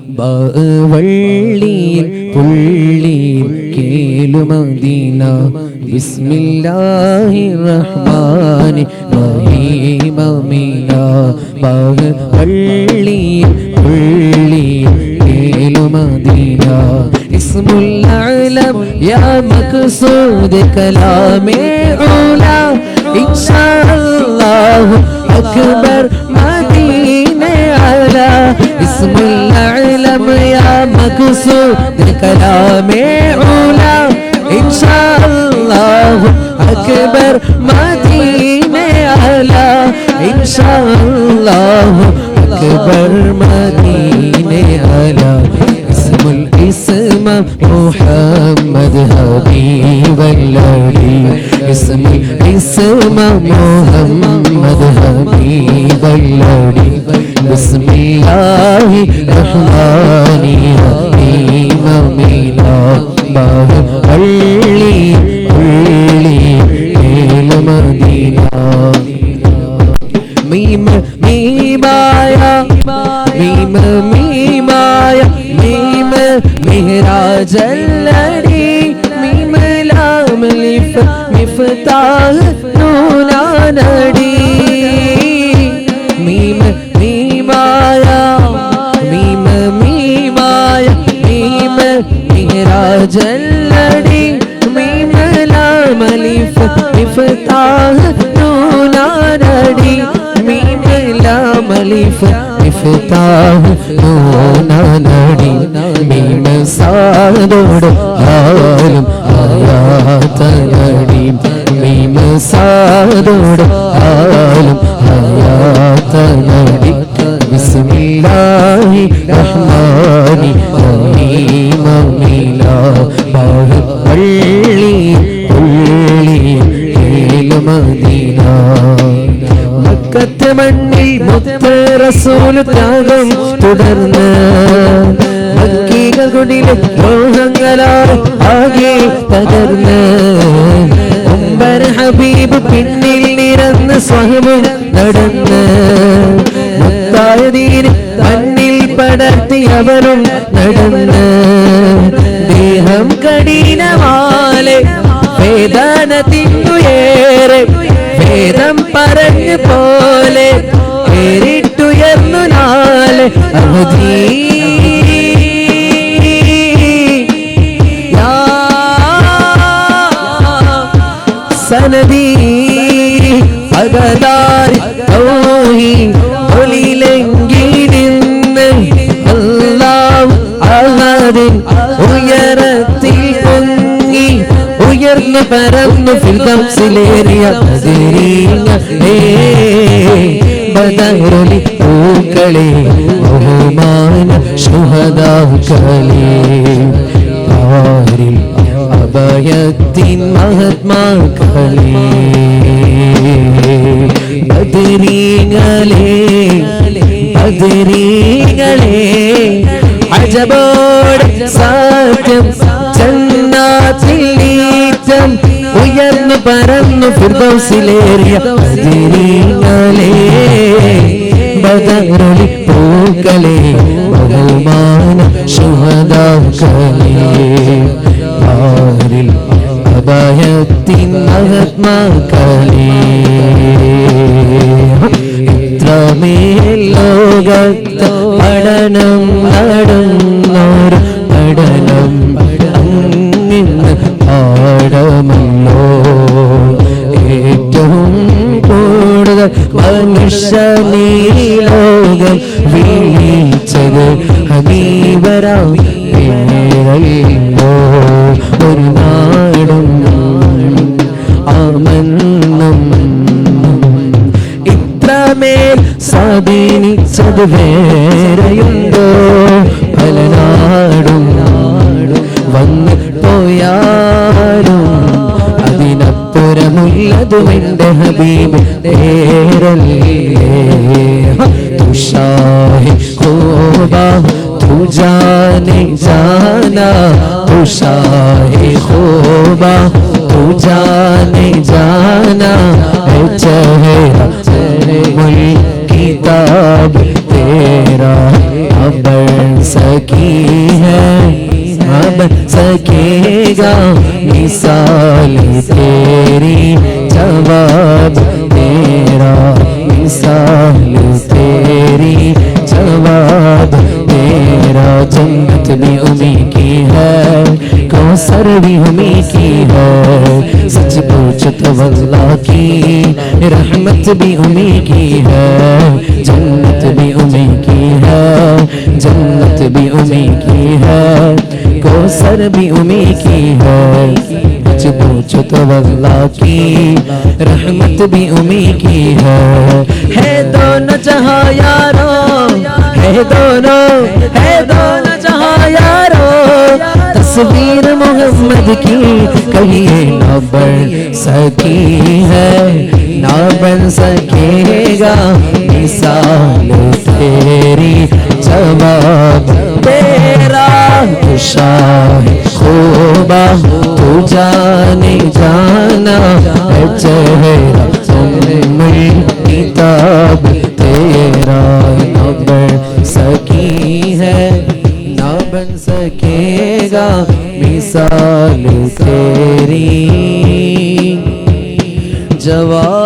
വള്ളിയിൽ പുള്ളിയിൽ കേലുമദീന ബിസ്മില്ലാഹിർ റഹ്മാനിർ റഹീം അമീന വള്ളിയിൽ പുള്ളിയിൽ കേലുമദീന ഇസ്മുൽ അലം യാ മഖ്സൂദ് കലാമേ ഉലാ ഇൻഷാഅല്ലാഹു അക്ബർ മദീന അലാ ഇസ്മുൽ അലം യാ മഖ്സൂദ് കലാമേ ഉലാ ഇൻഷാഅല്ലാഹു അക്ബർ മദീന അലാ ഇൻഷാഅല്ലാഹു അക്ബർ മദീന അലാ ഇസ്മുൽ ഇസ്മ മുഹമ്മദ് ഹബീബല്ലി ഇസ്മുൽ ഇസ്മ മുഹമ്മദ് ഹബീബല്ലി ബിസ്മില്ലാഹിർ റഹ്മാനിർ റഹീം അമീന വള്ളി പുള്ളി മദീന മീം മീമായ മീം മീമായ മീം മിഹ്റാജല്ലടി മീം ലാം ലിഫ് മിഫ്താഹ് നൂനാനടി മീം മീമായ മീം മീമായ മീം മിഹ്റാജല്ലടി മീം ലാം ലിഫ് മിഫ്താഹ് നൂനാനടി മീം ലാം ലിഫ് മിഫ്താഹ് നൂനാനടി മീം സാദോട് ആലും ആയാതനടി മീം സാദോട് ആലും ആയാതനടി ബിസ്മില്ലാഹിർ റഹ്മാനിർ റഹീം അമീന വള്ളി പുള്ളി മദീന മക്കത്തെ മണ്ണിൽ മുത്ത് റസൂൽ ത്യാഗം തുടർന്ന് മക്കീകളുടെ മോഹങ്ങളാൽ ആകെ തകർന്ന് ഉംബർ ഹബീബ് പിന്നിൽ നിരന്ന് സ്വഹബും നടന്ന് മുത്തായ ദീൻ മണ്ണിൽ പടർത്തിയവരും നടന്ന് ദേഹം കഠിനമാലെ വേദന തിന്നുയേറെ വേദം പറഞ്ഞ പോലെ പേരിട്ടുയർന്നു നാളെ അവധി സനദി പകതാരി ഒളിലെങ്കിടിന്ന് അല്ലാഹു അഹദിൻ ഉയരത്തിൽ പൊങ്ങി ഉയർന്നു പരന്നു ഫിർദൗസിലേറിയ ബദറുൽ പൂക്കളെ ബഹുമാന ശുഹദാക്കളെ ആരിൽ അഭയത്തിൻ മഹാത്മാക്കളെ ബദരീങ്ങളെ ബദരീങ്ങളെ അജബോട് സത്യം ജന്നാത്തിൽ നീറ്റം ഉയർന്നു പരന്നു ഫിർദൗസിലേറിയ ബദരീങ്ങളെ ബദറുൽ പൂക്കളെ ബഹുമാന ശുഹദാക്കളെ ആരിൽ അഭയത്തിൻ മഹാത്മാക്കളെ ഇത്രമേൽ ലോകത്ത് പഠനം നടന്നൊരു പഠനം അങ്ങിന്ന് പാഠമല്ലോ ഏറ്റവും കൂടുതൽ മനുഷ്യനീ ലോകം വീഴ്ചത് ഹബീബരാം പേരല്ലോ ഒരു നാടും ആമന്നും ഇത്രമേൽ സ്വാധീനിച്ചത് വേറെയുണ്ടോ പല നാടും വന്നു പോയാലും അതിനപ്പുറമുള്ളതും എൻ്റെ ഹബീബ് പേരല്ലേ തുഷാഹി ഖോബാ तू जाने जाना तू शाहे ख़ोबा तू जाने जाना है चेहरा मुल्क किताब तेरा अबर सक सकेगा मिसाल तेरी, जवाब तेरा मिसाल तेरी, जवाब तेरा। जन्नत भी उन्हीं की है, कौसर भी उन्हीं की है, सच पूछ तो अल्लाह की रहमत भी उन्हीं की है। जन्नत भी उन्हीं की है, जन्नत भी उन्हीं की है, कौसर भी उन्हीं की है, सच पूछ तो अल्लाह की रहमत भी उन्हीं की है। दोनों जहां यारो, है दोनों जहां यारो, तस्वीर मोहम्मद की कहिए ना बन सकी है, ना बन सकेगा मिसाल तेरी, जवाब तेरा। तू शाह खूबा तू जाने जाना है, चेहरा उम्मुल किताब तेरा, ना बन सकी है, ना बन सकेगा मिसाल तेरी, जवाब